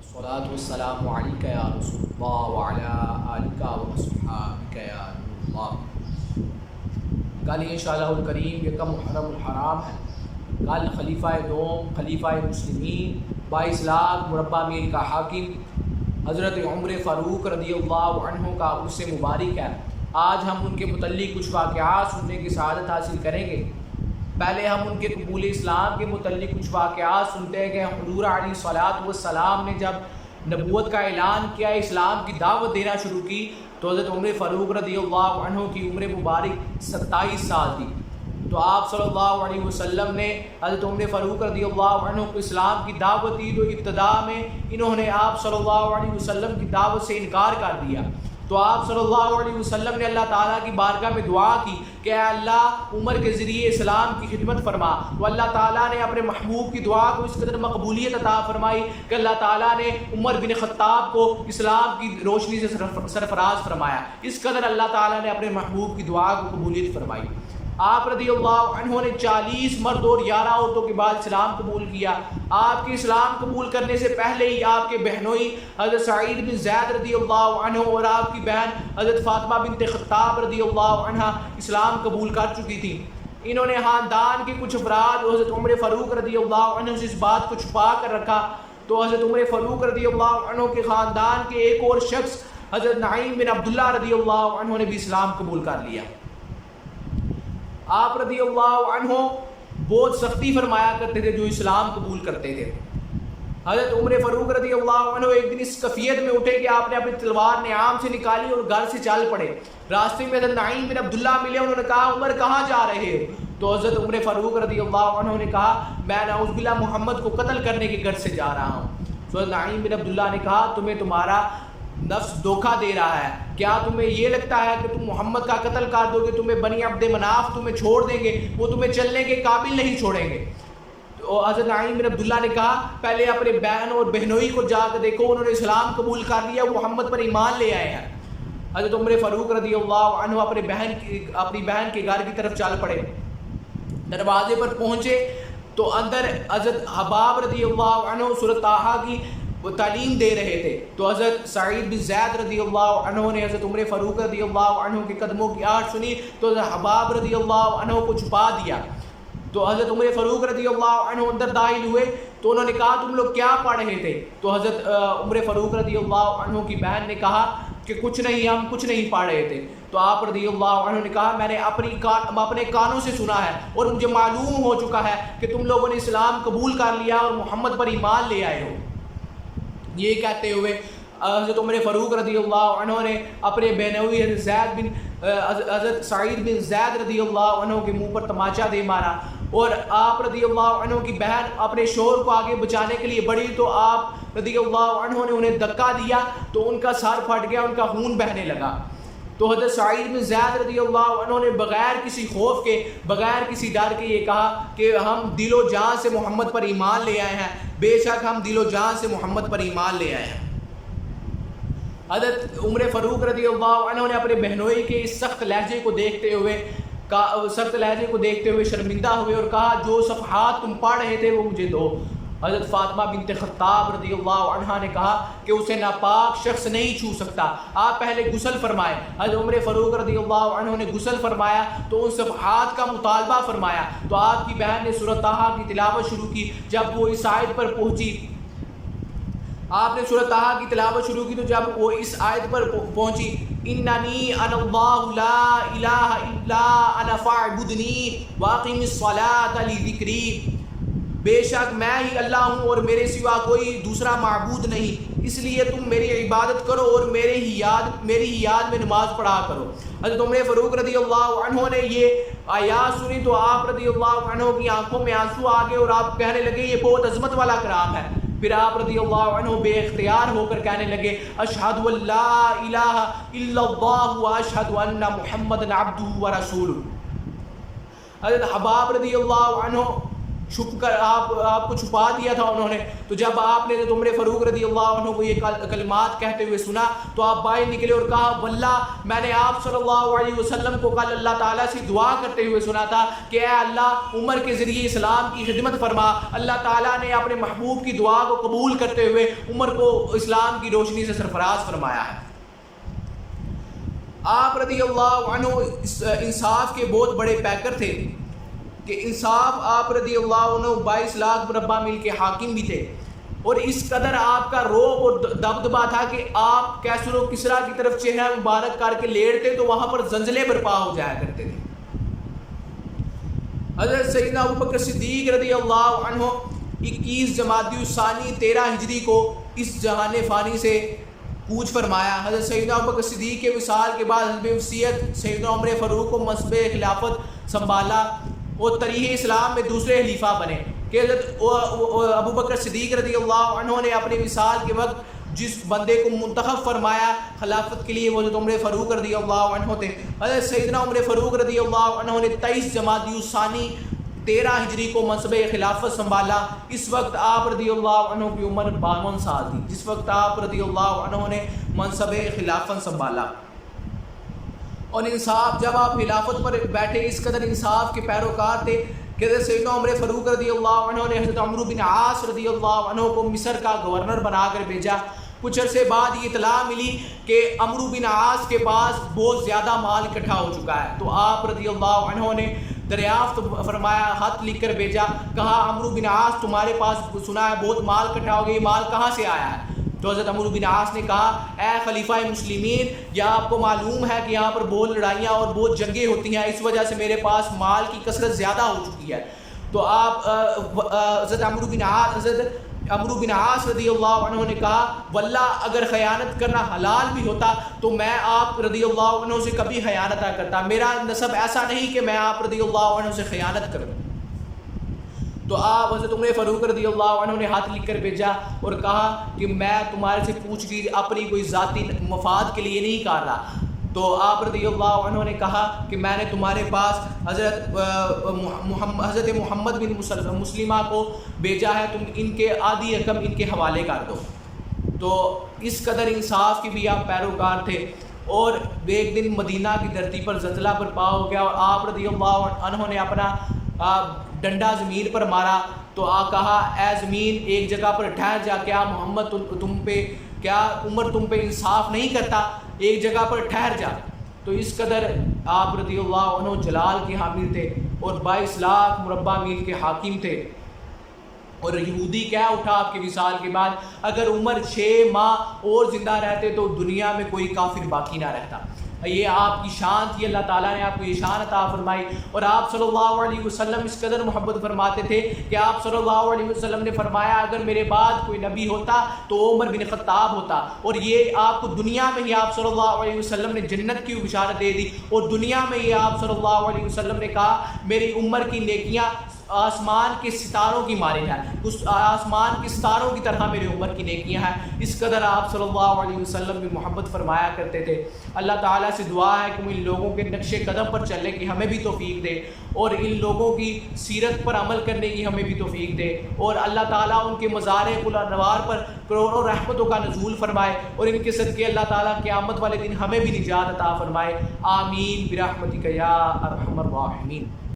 الصلاۃ والسلام علیک یا رسول اللہ وعلی آلک واصحابک یا نور اللہ۔ کل انشاءاللہ الکریم یکم محرم الحرام ہے۔ کل خلیفہ دوم خلیفہ مسلمین 22 لاکھ مربع میل کا حاکم حضرت عمر فاروق رضی اللہ عنہ کا عرس مبارک ہے۔ آج ہم ان کے متعلق کچھ واقعات سننے کی سعادت حاصل کریں گے۔ پہلے ہم ان کے قبول اسلام کے متعلق کچھ واقعات سنتے ہیں کہ حضور علیہ الصلوۃ والسلام نے جب نبوت کا اعلان کیا، اسلام کی دعوت دینا شروع کی، تو حضرت عمر فاروق رضی اللہ عنہ کی عمر مبارک 27 سال تھی۔ تو آپ صلی اللہ علیہ وسلم نے حضرت عمر فاروق رضی اللہ عنہ کو اسلام کی دعوت دی، تو ابتدا میں انہوں نے آپ صلی اللہ علیہ وسلم کی دعوت سے انکار کر دیا۔ تو آپ صلی اللہ علیہ وسلم نے اللہ تعالیٰ کی بارگاہ میں دعا کی کہ اے اللہ عمر کے ذریعے اسلام کی خدمت فرما۔ تو اللہ تعالیٰ نے اپنے محبوب کی دعا کو اس قدر مقبولیت عطا فرمائی کہ اللہ تعالیٰ نے عمر بن خطاب کو اسلام کی روشنی سے سرفراز فرمایا۔ اس قدر اللہ تعالیٰ نے اپنے محبوب کی دعا کو قبولیت فرمائی۔ آپ رضی اللہ عنہ نے 40 مرد اور 11 عورتوں کے بعد اسلام قبول کیا۔ آپ کے اسلام قبول کرنے سے پہلے ہی آپ کے بہنوئی حضرت سعید بن زید رضی اللہ عنہ اور آپ کی بہن حضرت فاطمہ بنت خطاب رضی اللہ عنہ اسلام قبول کر چکی تھی۔ انہوں نے خاندان کے کچھ افراد حضرت عمر فاروق رضی اللہ عنہ سے اس بات کو چھپا کر رکھا، تو حضرت عمر فاروق رضی اللہ عنہ کے خاندان کے ایک اور شخص حضرت نعیم بن عبداللہ رضی اللہ عنہ نے بھی اسلام قبول کر لیا۔ آپ رضی اللہ عنہ بہت سختی فرمایا کرتے تھے جو اسلام قبول کرتے تھے۔ حضرت عمر فاروق رضی اللہ عنہ ایک دن اس کیفیت میں اٹھے کہ آپ نے اپنی تلوار نعام سے نکالی اور گھر سے چل پڑے۔ راستے میں حضرت نعیم بن عبداللہ ملے، انہوں نے کہا عمر کہاں جا رہے ہو؟ تو حضرت عمر فاروق رضی اللہ عنہ نے کہا میں نعوذ باللہ محمد کو قتل کرنے کے گھر سے جا رہا ہوں۔ تو حضرت نعیم بن عبداللہ نے کہا تمہیں تمہارا نفس دھوکہ دے رہا ہے، کیا تمہیں یہ لگتا ہے کہ تم محمد کا قتل کر دو گے تمہیں بنی عبد مناف تمہیں چھوڑ دیں گے؟ وہ تمہیں چلنے کے قابل نہیں چھوڑیں گے۔ تو حضرت نعیم بن عبداللہ نے کہا پہلے اپنے بہن اور بہنوئی کو جا کے دیکھو، انہوں نے اسلام قبول کر لیا، وہ محمد پر ایمان لے آئے ہیں۔ حضرت عمر فاروق رضی اللہ عنہ اپنی بہن کے گھر کی طرف چل پڑے۔ دروازے پر پہنچے تو اندر حضرت حباب رضی اللہ عنہ سورۃ طٰہٰ کی وہ تعلیم دے رہے تھے۔ تو حضرت سعید بن زید رضی اللہ عنہ نے حضرت عمر فاروق رضی اللہ عنہ کے قدموں کی آہٹ سنی تو حضرت حباب رضی اللہ عنہ کو چھپا دیا۔ تو حضرت عمر فاروق رضی اللہ عنہ اندر داخل ہوئے تو انہوں نے کہا تم لوگ کیا پڑھ رہے تھے؟ تو حضرت عمر فاروق رضی اللہ عنہ کی بہن نے کہا کہ کچھ نہیں، ہم کچھ نہیں پڑھ رہے تھے۔ تو آپ رضی اللہ عنہ نے کہا میں نے اپنے کانوں سے سنا ہے اور مجھے معلوم ہو چکا ہے کہ تم لوگوں نے اسلام قبول کر لیا اور محمد پر ایمان لے آئے ہو۔ یہ کہتے ہوئے حضرت عمر فاروق رضی اللہ عنہ نے اپنے بہنوئی حضرت سعید بن زید رضی اللہ عنہ کے منہ پر تماچا دے مارا، اور آپ رضی اللہ عنہ کی بہن اپنے شوہر کو آگے بچانے کے لیے بڑھی تو آپ رضی اللہ عنہ نے انہیں دھکا دیا تو ان کا سر پھٹ گیا، ان کا خون بہنے لگا۔ تو حضرت سعید بن زید رضی اللہ عنہ نے بغیر کسی خوف کے، بغیر کسی ڈر کے یہ کہا کہ ہم دل و جان سے محمد پر ایمان لے آئے ہیں، بے شک ہم دل و جان سے محمد پر ایمان لے آئے ہیں۔ حضرت عمر فاروق رضی اللہ عنہ نے اپنے بہنوئی کے اس سخت لہجے کو دیکھتے ہوئے شرمندہ ہوئے اور کہا جو صفحات تم پڑھ رہے تھے وہ مجھے دو۔ حضرت فاطمہ بنت خطاب رضی اللہ عنہا نے کہا کہ اسے ناپاک شخص نہیں چھو سکتا، آپ پہلے غسل فرمائے۔ حضرت عمر فاروق رضی اللہ عنہ نے غسل فرمایا تو ان صفحات کا مطالبہ فرمایا تو آپ کی بہن نے سورۃ طٰہٰ کی تلاوت شروع کی۔ جب وہ اس آیت پر پہنچی، آپ نے سورۃ طٰہٰ کی تلاوت شروع کی تو جب وہ اس آیت پر پہنچی اننی انا اللہ لا الہ الا انا فاعبدنی واقم الصلاۃ لذکری، بے شک میں ہی اللہ ہوں اور میرے سوا کوئی دوسرا معبود نہیں، اس لیے تم میری عبادت کرو اور میری ہی یاد میں نماز پڑھا کرو۔ حضرت عمر فاروق رضی اللہ عنہ نے یہ آیات سنی تو آپ رضی اللہ عنہ کی آنکھوں میں آنسو آ گئے اور آپ کہنے لگے یہ بہت عظمت والا کلام ہے۔ پھر آپ رضی اللہ عنہ بے اختیار ہو کر کہنے لگے اشہد ان لا الہ الا اللہ واشہد ان محمد عبدہ ورسولہ۔ حضرت حباب رضی اللہ عنہ چھپ کر آپ کو چھپا دیا تھا انہوں نے. تو جب آپ نے حضرت عمر فاروق رضی اللہ عنہ کو یہ کلمات کہتے ہوئے سنا تو آپ باہر نکلے اور کہا واللہ میں نے آپ صلی اللہ علیہ وسلم کو کل اللہ تعالیٰ سے دعا کرتے ہوئے سنا تھا کہ اے اللہ عمر کے ذریعے اسلام کی خدمت فرما. اللہ تعالیٰ نے اپنے محبوب کی دعا کو قبول کرتے ہوئے عمر کو اسلام کی روشنی سے سرفراز فرمایا ہے. آپ رضی اللہ عنہ انصاف کے بہت بڑے پیکر تھے کہ انصاف آپ رضی اللہ عنہ 22 لاکھ مربع میل کے حاکم بھی تھے, اور اس قدر آپ کا روب اور دبدبا تھا کہ آپ کیسر و کسریٰ کی طرف چہرہ مبارک کر کے لیٹتے تو وہاں پر زلزلے برپا ہو جایا کرتے تھے. حضرت سیدنا ابوبکر صدیق رضی اللہ عنہ 21 جمادی الثانی 13 ہجری کو اس جہان فانی سے کوچ فرمایا. حضرت سیدنا ابوبکر صدیق کے وصال کے بعد حزب وصیت سیدنا عمر فاروق کو منصب خلافت سنبھالا اور تاریخ اسلام میں دوسرے خلیفہ بنے کہ حضرت ابوبکر صدیق رضی اللہ عنہ نے اپنے وصال کے وقت جس بندے کو منتخب فرمایا خلافت کے لیے وہ حضرت عمر فاروق رضی اللہ عنہ تھے. حضرت سیدنا عمر فاروق رضی اللہ عنہ نے 23 جمادی الثانی 13 ہجری کو منصب خلافت سنبھالا. اس وقت آپ رضی اللہ عنہ کی عمر 52 سال تھی جس وقت آپ رضی اللہ عنہ نے منصب خلافت سنبھالا. اور انصاف جب آپ خلافت پر بیٹھے اس قدر انصاف کے پیروکار تھے کہ حضرت سیدنا عمر فاروق رضی اللہ عنہ نے حضرت عمرو بن عاص رضی اللہ عنہ کو مصر کا گورنر بنا کر بھیجا. کچھ عرصے بعد یہ اطلاع ملی کہ عمرو بن عاص کے پاس بہت زیادہ مال اکٹھا ہو چکا ہے. تو آپ رضی اللہ عنہ نے دریافت فرمایا, خط لکھ کر بھیجا, کہا عمرو بن عاص تمہارے پاس سنا ہے بہت مال اکٹھا ہو گیا, یہ مال کہاں سے آیا ہے؟ تو حضرت عمرو بن عاص نے کہا اے خلیفہ مسلمین, یا آپ کو معلوم ہے کہ یہاں پر بہت لڑائیاں اور بہت جنگیں ہوتی ہیں, اس وجہ سے میرے پاس مال کی کثرت زیادہ ہو چکی ہے. تو آپ حضرت عمرو بن عاص رضی اللہ عنہ نے کہا واللہ اگر خیانت کرنا حلال بھی ہوتا تو میں آپ رضی اللہ عنہ سے کبھی خیانت نہ کرتا, میرا نسب ایسا نہیں کہ میں آپ رضی اللہ عنہ سے خیانت کروں. تو آپ حضرت عمر فاروق رضی اللہ عنہ نے ہاتھ لکھ کر بھیجا اور کہا کہ میں تمہارے سے پوچھ گچھ اپنی کوئی ذاتی مفاد کے لیے نہیں کر رہا. تو آپ رضی اللہ عنہ نے کہا کہ میں نے تمہارے پاس حضرت محمد بن مسلمہ کو بھیجا ہے, تم ان کے آدھی رقم ان کے حوالے کر دو. تو اس قدر انصاف کی بھی آپ پیروکار تھے. اور ایک دن مدینہ کی دھرتی پر زلزلہ برپا ہو گیا اور آپ رضی اللہ عنہ نے اپنا ڈنڈا زمین پر مارا. تو کہا اے زمین ایک جگہ پر ٹھہر جا, کیا محمد تم پہ, کیا عمر تم پہ انصاف نہیں کرتا, ایک جگہ پر ٹھہر جا. تو اس قدر آپ رضی اللہ عنہ جلال کے حامل تھے اور 22 لاکھ مربع میل کے حاکم تھے. اور یہودی کیا اٹھا آپ کے وصال کے بعد, اگر عمر 6 ماہ اور زندہ رہتے تو دنیا میں کوئی کافر باقی نہ رہتا. یہ آپ کی شان تھی, اللہ تعالیٰ نے آپ کو یہ شان عطا فرمائی. اور آپ صلی اللہ علیہ وسلم اس قدر محبت فرماتے تھے کہ آپ صلی اللہ علیہ وسلم نے فرمایا اگر میرے بعد کوئی نبی ہوتا تو عمر بن خطاب ہوتا. اور یہ آپ کو دنیا میں ہی آپ صلی اللہ علیہ وسلم نے جنت کی بشارت دے دی, اور دنیا میں یہ آپ صلی اللہ علیہ وسلم نے کہا میری عمر کی نیکیاں آسمان کے ستاروں کی مانند ہے, اس آسمان کے ستاروں کی طرح میری عمر کی نیکیاں ہیں. اس قدر آپ صلی اللہ علیہ وسلم بھی محبت فرمایا کرتے تھے. اللہ تعالیٰ سے دعا ہے کہ وہ ان لوگوں کے نقش قدم پر چلنے کی ہمیں بھی توفیق دے, اور ان لوگوں کی سیرت پر عمل کرنے کی ہمیں بھی توفیق دے, اور اللہ تعالیٰ ان کے مزار قلعہ پر کروڑوں رحمتوں کا نزول فرمائے, اور ان کے صدقے اللہ تعالیٰ قیامت والے دن ہمیں بھی نجات عطا فرمائے. آمین برحمتک یا ارحم الراحمین.